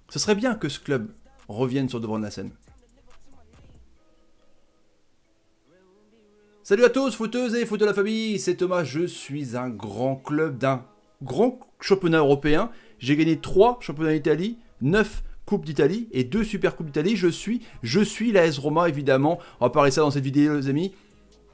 Ce serait bien que ce club revienne sur le devant de la scène. Salut à tous, footeuses et footeux de la famille, c'est Thomas, je suis un grand club d'un grand championnat européen. J'ai gagné 3 championnats d'Italie, 9 Coupes d'Italie et 2 Super Coupes d'Italie. Je suis l'AS Roma évidemment, on va parler ça dans cette vidéo les amis.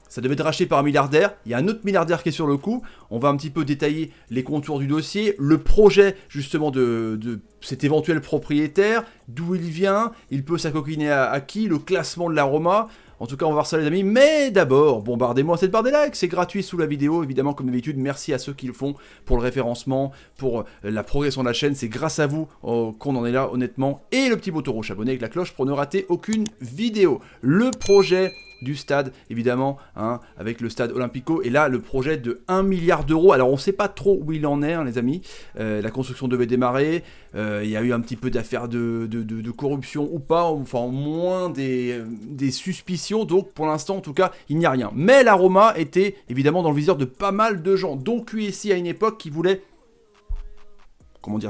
Ça devait être racheté par un milliardaire, il y a un autre milliardaire qui est sur le coup, on va un petit peu détailler les contours du dossier, le projet justement de cet éventuel propriétaire, d'où il vient, il peut s'acoquiner à qui, le classement de la Roma. En tout cas, on va voir ça les amis, mais d'abord, bombardez-moi cette barre des likes, c'est gratuit sous la vidéo, évidemment comme d'habitude, merci à ceux qui le font pour le référencement, pour la progression de la chaîne, c'est grâce à vous qu'on en est là honnêtement, et le petit bouton rouge abonné avec la cloche pour ne rater aucune vidéo. Le projet du stade, évidemment, hein, avec le stade Olympico, et là, le projet de 1 milliard d'euros, alors on ne sait pas trop où il en est, hein, les amis, la construction devait démarrer, il y a eu un petit peu d'affaires de corruption ou pas, enfin au moins des suspicions, donc pour l'instant, en tout cas, il n'y a rien. Mais la Roma était, évidemment, dans le viseur de pas mal de gens, dont QSI à une époque qui voulait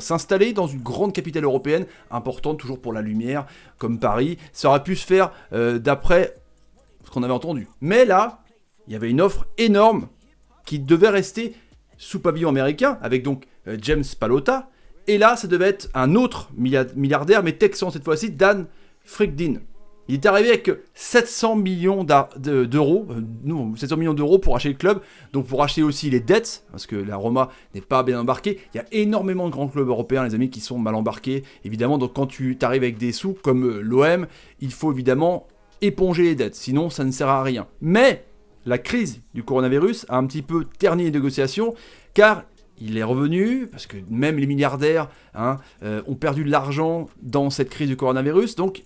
s'installer dans une grande capitale européenne, importante toujours pour la lumière, comme Paris. Ça aurait pu se faire d'après ce qu'on avait entendu. Mais là, il y avait une offre énorme qui devait rester sous pavillon américain, avec donc James Pallotta. Et là, ça devait être un autre milliardaire, mais texan cette fois-ci, Dan Friedkin. Il est arrivé avec 700 millions d'euros, 700 millions d'euros pour acheter le club, donc pour acheter aussi les dettes, parce que la Roma n'est pas bien embarquée. Il y a énormément de grands clubs européens, les amis, qui sont mal embarqués, évidemment. Donc quand tu arrives avec des sous, comme l'OM, il faut évidemment éponger les dettes, sinon ça ne sert à rien. Mais la crise du coronavirus a un petit peu terni les négociations, car il est revenu, parce que même les milliardaires ont perdu de l'argent dans cette crise du coronavirus, donc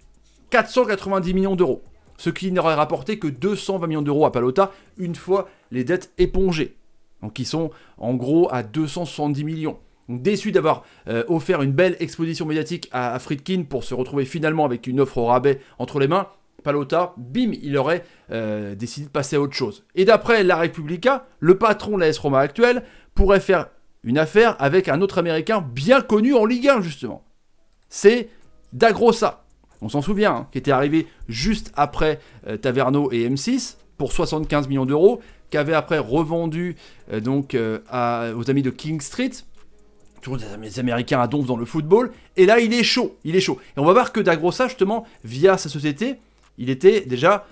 490 millions d'euros, ce qui n'aurait rapporté que 220 millions d'euros à Pallotta une fois les dettes épongées. Donc ils sont en gros à 270 millions. Donc, déçu d'avoir offert une belle exposition médiatique à Friedkin pour se retrouver finalement avec une offre au rabais entre les mains, Pallotta, bim, il aurait décidé de passer à autre chose. Et d'après La Repubblica, le patron de l'AS Roma actuel pourrait faire une affaire avec un autre Américain bien connu en Ligue 1 justement. C'est Dagrosa. On s'en souvient, hein, qui était arrivé juste après Taverneau et M6 pour 75 millions d'euros, qu'avait après revendu aux amis de King Street, toujours des Américains à donf dans le football, et là il est chaud. Et on va voir que Dagrosa, justement, via sa société, il était déjà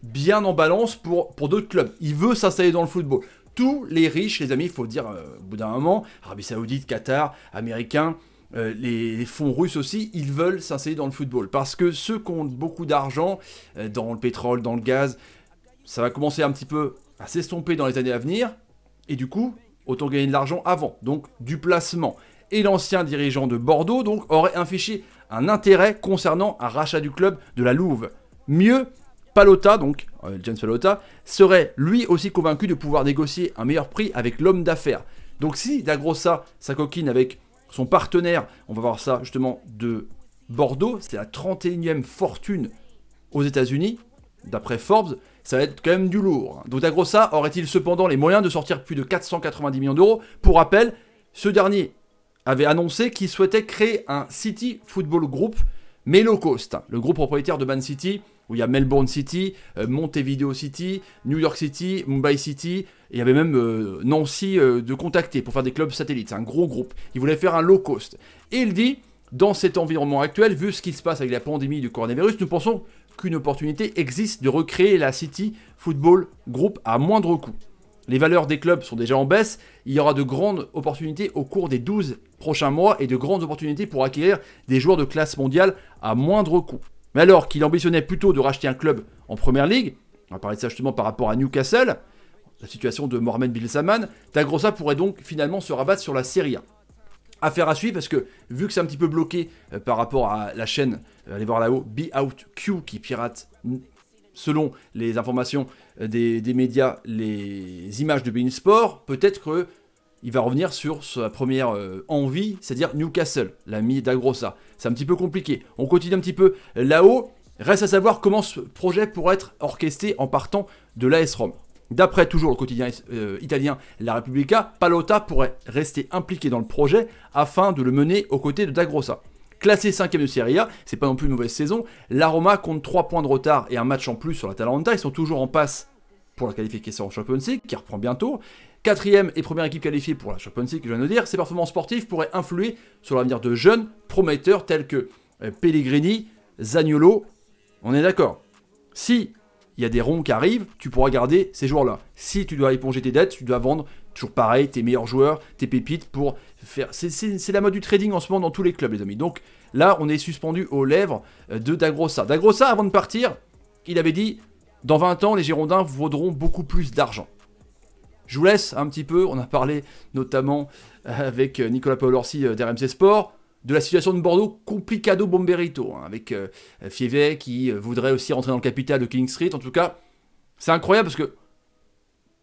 bien en balance pour d'autres clubs. Il veut s'installer dans le football. Tous les riches, les amis, il faut dire au bout d'un moment, Arabie Saoudite, Qatar, Américains, les fonds russes aussi, ils veulent s'installer dans le football. Parce que ceux qui ont beaucoup d'argent dans le pétrole, dans le gaz, ça va commencer un petit peu à s'estomper dans les années à venir. Et du coup, autant gagner de l'argent avant. Donc du placement. Et l'ancien dirigeant de Bordeaux donc aurait affiché un intérêt concernant un rachat du club de la Louve. Mieux, Pallotta, donc James Pallotta, serait lui aussi convaincu de pouvoir négocier un meilleur prix avec l'homme d'affaires. Donc si Dagrosa s'acoquine avec son partenaire, on va voir ça justement de Bordeaux, c'est la 31e fortune aux États-Unis, d'après Forbes, ça va être quand même du lourd. Donc Dagrosa aurait-il cependant les moyens de sortir plus de 490 millions d'euros? Pour rappel, ce dernier avait annoncé qu'il souhaitait créer un City Football Group, mais low cost. Le groupe propriétaire de Man City, où il y a Melbourne City, Montevideo City, New York City, Mumbai City, et il y avait même Nancy de contacter pour faire des clubs satellites. C'est un gros groupe. Il voulait faire un low cost. Et il dit, dans cet environnement actuel, vu ce qui se passe avec la pandémie du coronavirus, nous pensons qu'une opportunité existe de recréer la City Football Group à moindre coût. Les valeurs des clubs sont déjà en baisse, il y aura de grandes opportunités au cours des 12 prochains mois et de grandes opportunités pour acquérir des joueurs de classe mondiale à moindre coût. Mais alors qu'il ambitionnait plutôt de racheter un club en Première Ligue, on va parler de ça justement par rapport à Newcastle, la situation de Mohamed Bin Salman, Dagrosa pourrait donc finalement se rabattre sur la Serie A. Affaire à suivre parce que vu que c'est un petit peu bloqué par rapport à la chaîne, allez voir là-haut, Be Out Q qui pirate selon les informations des médias, les images de beIN Sport, peut-être qu'il va revenir sur sa première envie, c'est-à-dire Newcastle, l'ami Dagrosa. C'est un petit peu compliqué. On continue un petit peu là-haut. Reste à savoir comment ce projet pourrait être orchestré en partant de l'AS Rome. D'après toujours le quotidien italien La Repubblica, Pallotta pourrait rester impliqué dans le projet afin de le mener aux côtés de Dagrosa. classé 5ème de Serie A, c'est pas non plus une mauvaise saison. La Roma compte 3 points de retard et un match en plus sur l'Atalanta, ils sont toujours en passe pour la qualification en Champions League, qui reprend bientôt. 4ème et première équipe qualifiée pour la Champions League, je viens de dire. Ces performances sportives pourraient influer sur l'avenir de jeunes prometteurs tels que Pellegrini, Zaniolo. On est d'accord. Si il y a des ronds qui arrivent, tu pourras garder ces joueurs-là. Si tu dois éponger tes dettes, tu dois vendre, toujours pareil, tes meilleurs joueurs, tes pépites pour faire... C'est la mode du trading en ce moment dans tous les clubs, les amis. Donc là, on est suspendu aux lèvres de Dagrosa. Dagrosa, avant de partir, il avait dit, dans 20 ans, les Girondins vaudront beaucoup plus d'argent. Je vous laisse un petit peu, on a parlé notamment avec Nicolas Paolorsi d'RMC Sport, de la situation de Bordeaux, complicado bomberito, hein, avec Fievet qui voudrait aussi rentrer dans le capital de King Street. En tout cas, c'est incroyable parce que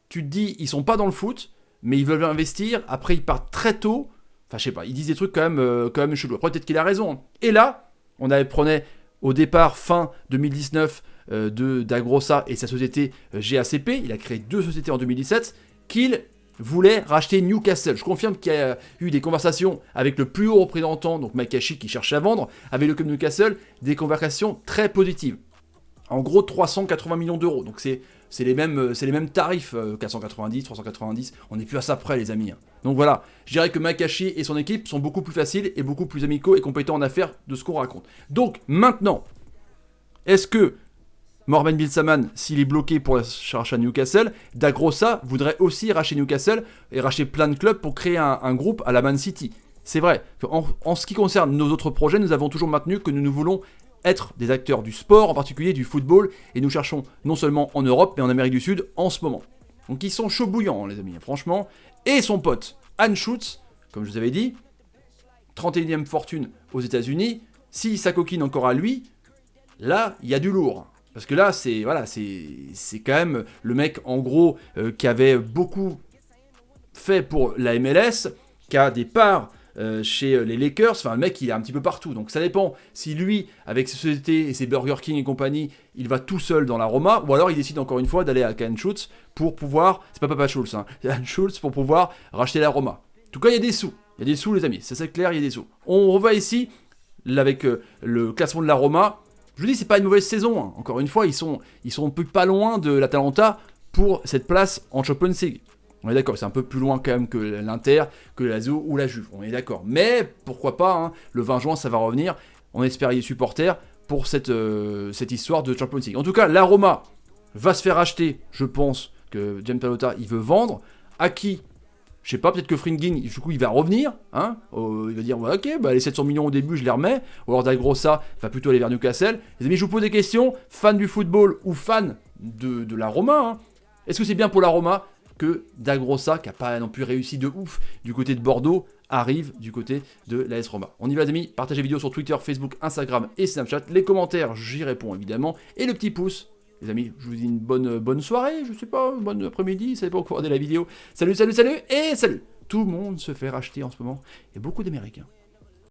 tu te dis, ils sont pas dans le foot, mais ils veulent investir. Après, ils partent très tôt. Enfin, je sais pas, ils disent des trucs quand même chelous. Après, peut-être qu'il a raison. Et là, on prenait au départ, fin 2019, d'Agrosa et sa société GACP. Il a créé 2 sociétés en 2017 qu'il voulait racheter Newcastle. Je confirme qu'il y a eu des conversations avec le plus haut représentant, donc Makashi, qui cherchait à vendre, avec le club Newcastle, des conversations très positives. En gros, 380 millions d'euros. Donc c'est les mêmes tarifs, 490, 390. On n'est plus à ça près, les amis. Donc voilà, je dirais que Makashi et son équipe sont beaucoup plus faciles et beaucoup plus amicaux et compétents en affaires de ce qu'on raconte. Donc maintenant, est-ce que Mohamed Bin Salman, s'il est bloqué pour la rachat de Newcastle, Dagrosa voudrait aussi racheter Newcastle et racheter plein de clubs pour créer un groupe à la Man City. C'est vrai. En ce qui concerne nos autres projets, nous avons toujours maintenu que nous voulons être des acteurs du sport, en particulier du football, et nous cherchons non seulement en Europe, mais en Amérique du Sud en ce moment. Donc ils sont chauds bouillants, les amis, franchement. Et son pote, Anne Schutz, comme je vous avais dit, 31e fortune aux États-Unis, si ça coquine encore à lui, là, il y a du lourd. Parce que là, c'est quand même le mec, en gros, qui avait beaucoup fait pour la MLS, qui a des parts chez les Lakers. Enfin, le mec, il est un petit peu partout. Donc, ça dépend si lui, avec ses sociétés et ses Burger King et compagnie, il va tout seul dans la Roma, ou alors il décide encore une fois d'aller à Anne Schultz pour pouvoir... C'est pas Papa Schultz, hein. C'est Anne Schultz pour pouvoir racheter la Roma. En tout cas, il y a des sous. Il y a des sous, les amis. C'est clair, il y a des sous. On revoit ici, là, avec le classement de la Roma. Je vous dis, c'est pas une mauvaise saison. Hein. Encore une fois, ils sont pas loin de l'Atalanta pour cette place en Champions League. On est d'accord, c'est un peu plus loin quand même que l'Inter, que la Lazio ou la Juve. On est d'accord. Mais pourquoi pas, hein, le 20 juin, ça va revenir. On espère les supporters pour cette histoire de Champions League. En tout cas, la Roma va se faire acheter. Je pense que Gianpaolo, il veut vendre. À qui ? Je sais pas, peut-être que Fringin, du coup, il va revenir, hein, il va dire, ouais, ok, bah, les 700 millions au début, je les remets, ou alors Dagrosa va plutôt aller vers Newcastle. Les amis, je vous pose des questions, fans du football ou fans de la Roma, hein. Est-ce que c'est bien pour la Roma que Dagrosa, qui n'a pas non plus réussi de ouf du côté de Bordeaux, arrive du côté de l'AS Roma? On y va, les amis, partagez la vidéo sur Twitter, Facebook, Instagram et Snapchat, les commentaires, j'y réponds évidemment, et le petit pouce. Les amis, je vous dis une bonne soirée, je sais pas, une bonne après-midi, ça dépend quand vous regardez la vidéo. Salut, salut, salut, et salut. Tout le monde se fait racheter en ce moment. Il y a beaucoup d'Américains.